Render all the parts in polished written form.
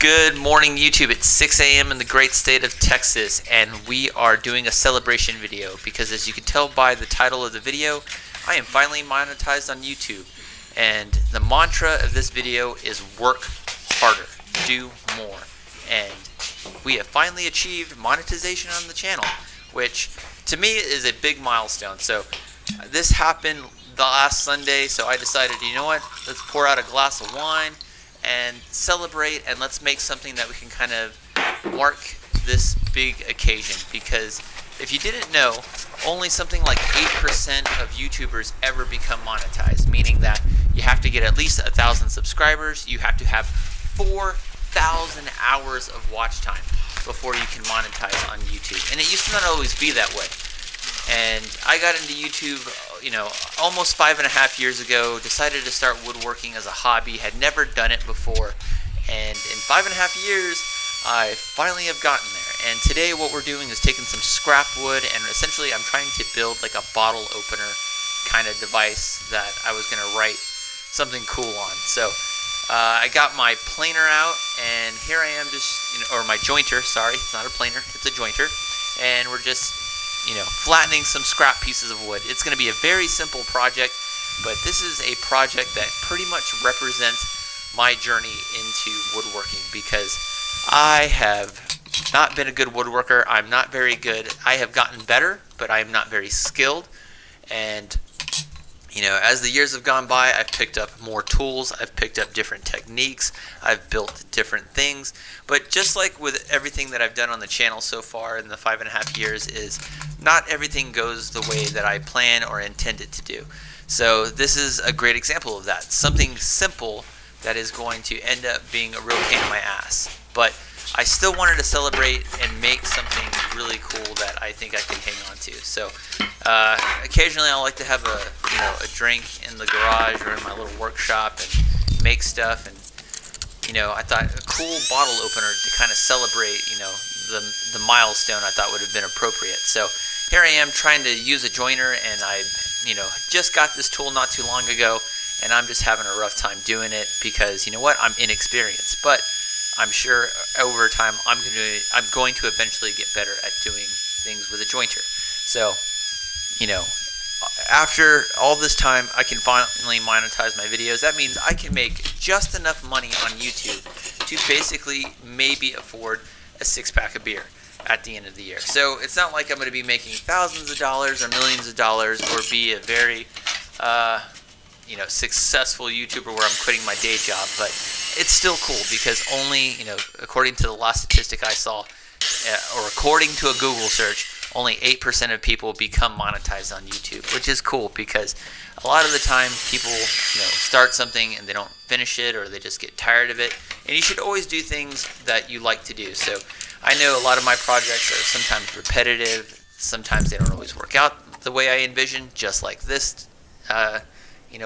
Good morning, YouTube. It's 6 a.m. in the great state of Texas, and we are doing a celebration video because, as you can tell by the title of the video, I am finally monetized on YouTube. And the mantra of this video is work harder, do more. And we have finally achieved monetization on the channel, which to me is a big milestone. So this happened the last Sunday, so I decided, you know what, let's pour out a glass of wine and celebrate, and let's make something that we can kind of mark this big occasion. Because if you didn't know, only something like 8% of YouTubers ever become monetized, meaning that you have to get at least 1,000 subscribers, you have to have 4,000 hours of watch time before you can monetize on YouTube. And it used to not always be that way. And I got into YouTube, almost 5.5 years ago, decided to start woodworking as a hobby, had never done it before, and in 5.5 years, I finally have gotten there. And today what we're doing is taking some scrap wood, and essentially I'm trying to build like a bottle opener kind of device that I was going to write something cool on. So I got my planer out, and here I am or my jointer, sorry, it's not a planer, it's a jointer, and we're just flattening some scrap pieces of wood. It's going to be a very simple project, but this is a project that pretty much represents my journey into woodworking, because I have not been a good woodworker. I'm not very good. I have gotten better, but I am not very skilled. And as the years have gone by, I've picked up more tools, I've picked up different techniques, I've built different things. But just like with everything that I've done on the channel so far in the 5.5 years, is not everything goes the way that I plan or intend it to do. So this is a great example of that. Something simple that is going to end up being a real pain in my ass. But I still wanted to celebrate and make something really cool that I think I can hang on to. So occasionally I like to have a drink in the garage or in my little workshop and make stuff. And I thought a cool bottle opener to kind of celebrate the milestone I thought would have been appropriate. So here I am trying to use a joiner, and I just got this tool not too long ago, and I'm just having a rough time doing it because I'm inexperienced. But I'm sure over time I'm going to eventually get better at doing things with a jointer. So, after all this time, I can finally monetize my videos. That means I can make just enough money on YouTube to basically maybe afford a 6-pack of beer at the end of the year. So it's not like I'm going to be making thousands of dollars or millions of dollars or be a very successful YouTuber where I'm quitting my day job, but it's still cool because only, according to the last statistic I saw, or according to a Google search, only 8% of people become monetized on YouTube, which is cool because a lot of the time people, start something and they don't finish it, or they just get tired of it. And you should always do things that you like to do. So I know a lot of my projects are sometimes repetitive, sometimes they don't always work out the way I envision, just like this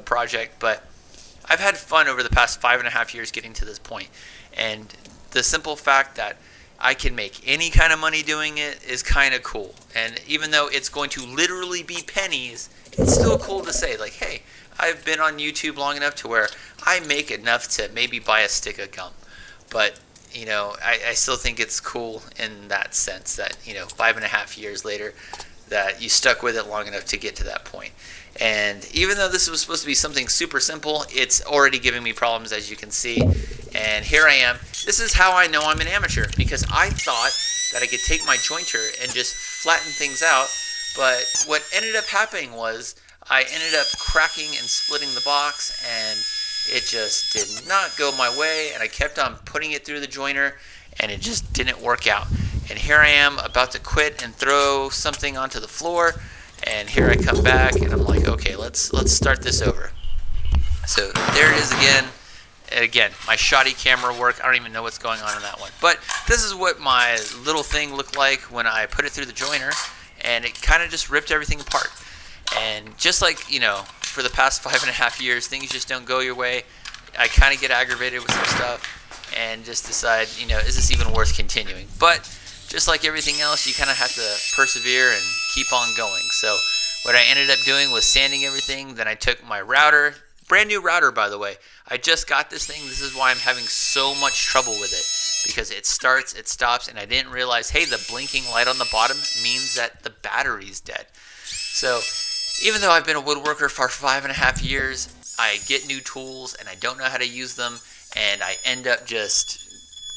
project, but I've had fun over the past 5.5 years getting to this point. And the simple fact that I can make any kind of money doing it is kind of cool. And even though it's going to literally be pennies, it's still cool to say, like, hey, I've been on YouTube long enough to where I make enough to maybe buy a stick of gum. But I still think it's cool in that sense that 5.5 years later that you stuck with it long enough to get to that point. And even though this was supposed to be something super simple, it's already giving me problems, as you can see. And here I am. This is how I know I'm an amateur, because I thought that I could take my jointer and just flatten things out. But what ended up happening was I ended up cracking and splitting the box, and it just did not go my way. And I kept on putting it through the jointer, and it just didn't work out. And here I am about to quit and throw something onto the floor. And here I come back, and I'm like, okay, let's start this over. So there it is again. And again, my shoddy camera work. I don't even know what's going on in that one. But this is what my little thing looked like when I put it through the joiner, and it kind of just ripped everything apart. And just like, for the past 5.5 years, things just don't go your way. I kind of get aggravated with some stuff and just decide, is this even worth continuing? But just like everything else, you kind of have to persevere and keep on going. So what I ended up doing was sanding everything. Then I took my router, brand new router, by the way. I just got this thing. This is why I'm having so much trouble with it. because it starts, it stops, and I didn't realize, hey, the blinking light on the bottom means that the battery's dead. So even though I've been a woodworker for 5.5 years, I get new tools and I don't know how to use them, and I end up just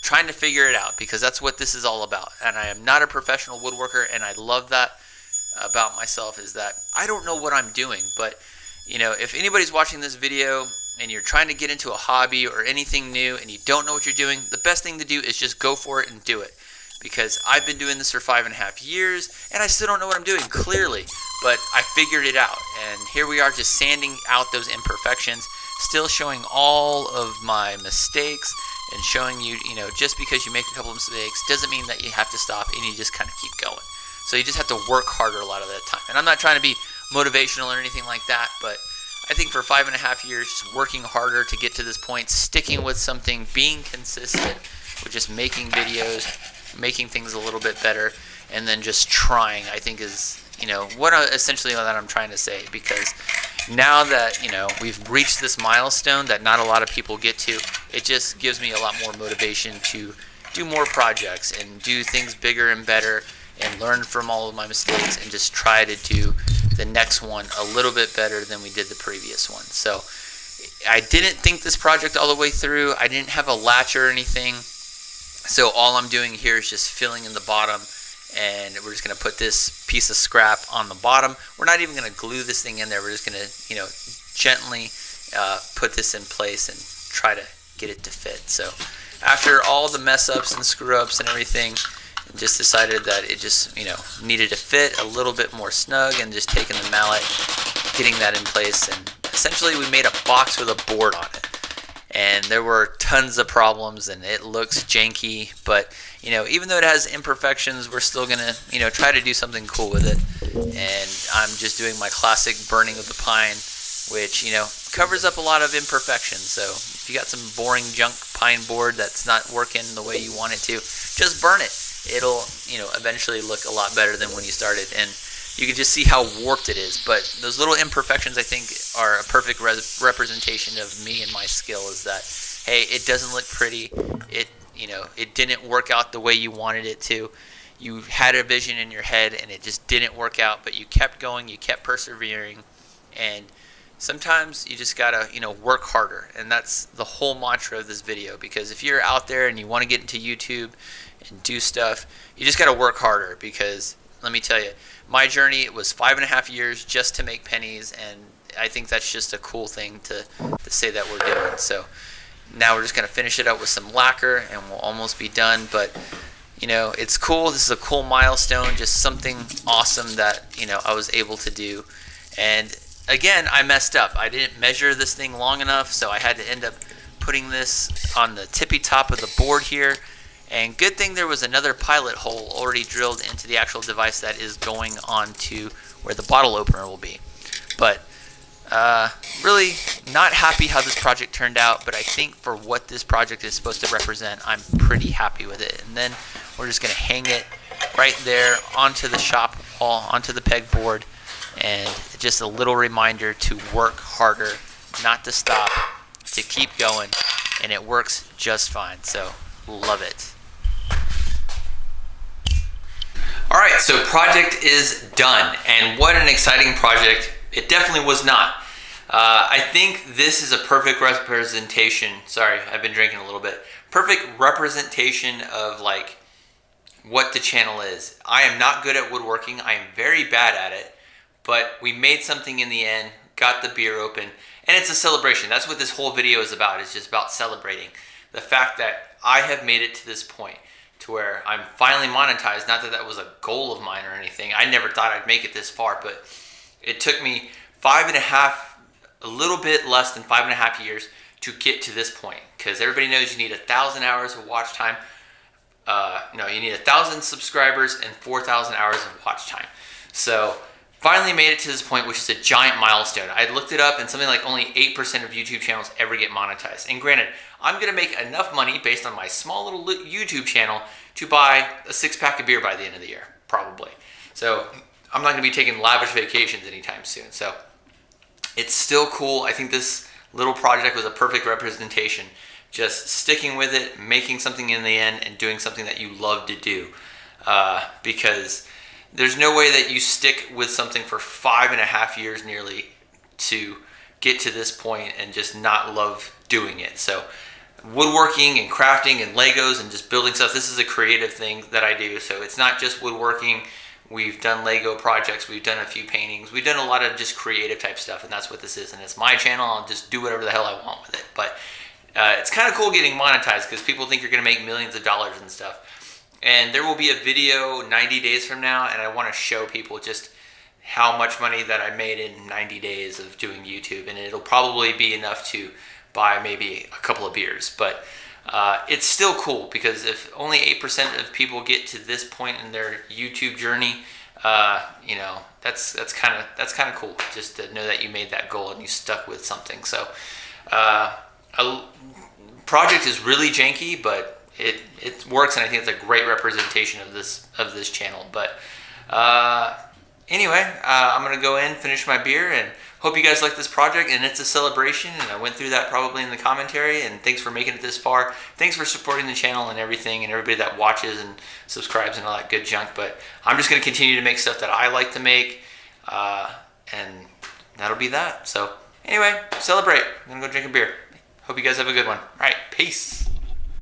trying to figure it out, because that's what this is all about. And I am not a professional woodworker, and I love that about myself, is that I don't know what I'm doing. But you know, if anybody's watching this video and you're trying to get into a hobby or anything new and you don't know what you're doing, the best thing to do is just go for it and do it. Because I've been doing this for 5.5 years and I still don't know what I'm doing, clearly, but I figured it out. And here we are, just sanding out those imperfections, still showing all of my mistakes and showing you, you know, just because you make a couple of mistakes doesn't mean that you have to stop, and you just kind of keep going. So you just have to work harder a lot of that time. And I'm not trying to be motivational or anything like that, but I think for 5.5 years, just working harder to get to this point, sticking with something, being consistent with just making videos, making things a little bit better, and then just trying, I think is, you know, essentially that I'm trying to say. Because now that, you know, we've reached this milestone that not a lot of people get to, it just gives me a lot more motivation to do more projects and do things bigger and better, and learn from all of my mistakes and just try to do the next one a little bit better than we did the previous one. So I didn't think this project all the way through. I didn't have a latch or anything. So all I'm doing here is just filling in the bottom, and we're just going to put this piece of scrap on the bottom. We're not even going to glue this thing in there. We're just going to, you know, gently put this in place and try to get it to fit. So after all the mess ups and screw ups and everything, just decided that it just, you know, needed to fit a little bit more snug, and just taking the mallet, getting that in place, and essentially we made a box with a board on it. And there were tons of problems, and it looks janky, but you know, even though it has imperfections, we're still gonna, you know, try to do something cool with it. And I'm just doing my classic burning of the pine, which, you know, covers up a lot of imperfections. So if you got some boring junk pine board that's not working the way you want it to, just burn it. It'll, you know, eventually look a lot better than when you started, and you can just see how warped it is. But those little imperfections, I think, are a perfect representation of me and my skill. Is that, hey, it doesn't look pretty. It, you know, it didn't work out the way you wanted it to. You had a vision in your head, and it just didn't work out. But you kept going. You kept persevering, and sometimes you just gotta, you know, work harder. And that's the whole mantra of this video. Because if you're out there and you want to get into YouTube and do stuff, you just got to work harder. Because let me tell you, my journey, it was 5.5 years just to make pennies, and I think that's just a cool thing to say that we're doing. So now we're just going to finish it up with some lacquer, and we'll almost be done. But you know, it's cool. This is a cool milestone, just something awesome that, you know, I was able to do. And again, I messed up. I didn't measure this thing long enough, so I had to end up putting this on the tippy top of the board here. And good thing there was another pilot hole already drilled into the actual device that is going on to where the bottle opener will be. But really not happy how this project turned out, but I think for what this project is supposed to represent, I'm pretty happy with it. And then we're just going to hang it right there onto the shop wall, onto the pegboard, and just a little reminder to work harder, not to stop, to keep going, and it works just fine. So love it. Alright, so project is done, and what an exciting project. It definitely was not. I think this is a perfect representation, sorry, I've been drinking a little bit, perfect representation of like what the channel is. I am not good at woodworking, I am very bad at it, but we made something in the end, got the beer open, and it's a celebration. That's what this whole video is about. It's just about celebrating the fact that I have made it to this point, to where I'm finally monetized. Not that that was a goal of mine or anything. I never thought I'd make it this far, but it took me a little bit less than 5.5 years to get to this point. Because everybody knows you need 1,000 hours of watch time. No, you need 1,000 subscribers and 4,000 hours of watch time. So finally made it to this point, which is a giant milestone. I looked it up, and something like only 8% of YouTube channels ever get monetized. And granted, I'm going to make enough money based on my small little YouTube channel to buy a 6-pack of beer by the end of the year, probably. So I'm not going to be taking lavish vacations anytime soon. So it's still cool. I think this little project was a perfect representation just sticking with it, making something in the end, and doing something that you love to do. Because there's no way that you stick with something for 5.5 years nearly to get to this point and just not love doing it. So woodworking and crafting and Legos and just building stuff, this is a creative thing that I do. So it's not just woodworking. We've done Lego projects, we've done a few paintings, we've done a lot of just creative type stuff, and that's what this is. And it's my channel, I'll just do whatever the hell I want with it. But it's kind of cool getting monetized because people think you're going to make millions of dollars and stuff. And there will be a video 90 days from now, and I want to show people just how much money that I made in 90 days of doing YouTube. And it'll probably be enough to buy maybe a couple of beers. But it's still cool because if only 8% of people get to this point in their YouTube journey, you know, that's kind of cool just to know that you made that goal and you stuck with something. So a project is really janky, but it works, and I think it's a great representation of this channel. But anyway, I'm gonna go in, finish my beer, and hope you guys like this project. And it's a celebration, and I went through that probably in the commentary. And thanks for making it this far. Thanks for supporting the channel and everything, and everybody that watches and subscribes and all that good junk. But I'm just gonna continue to make stuff that I like to make, and that'll be that. So anyway, celebrate. I'm gonna go drink a beer. Hope you guys have a good one. All right, peace.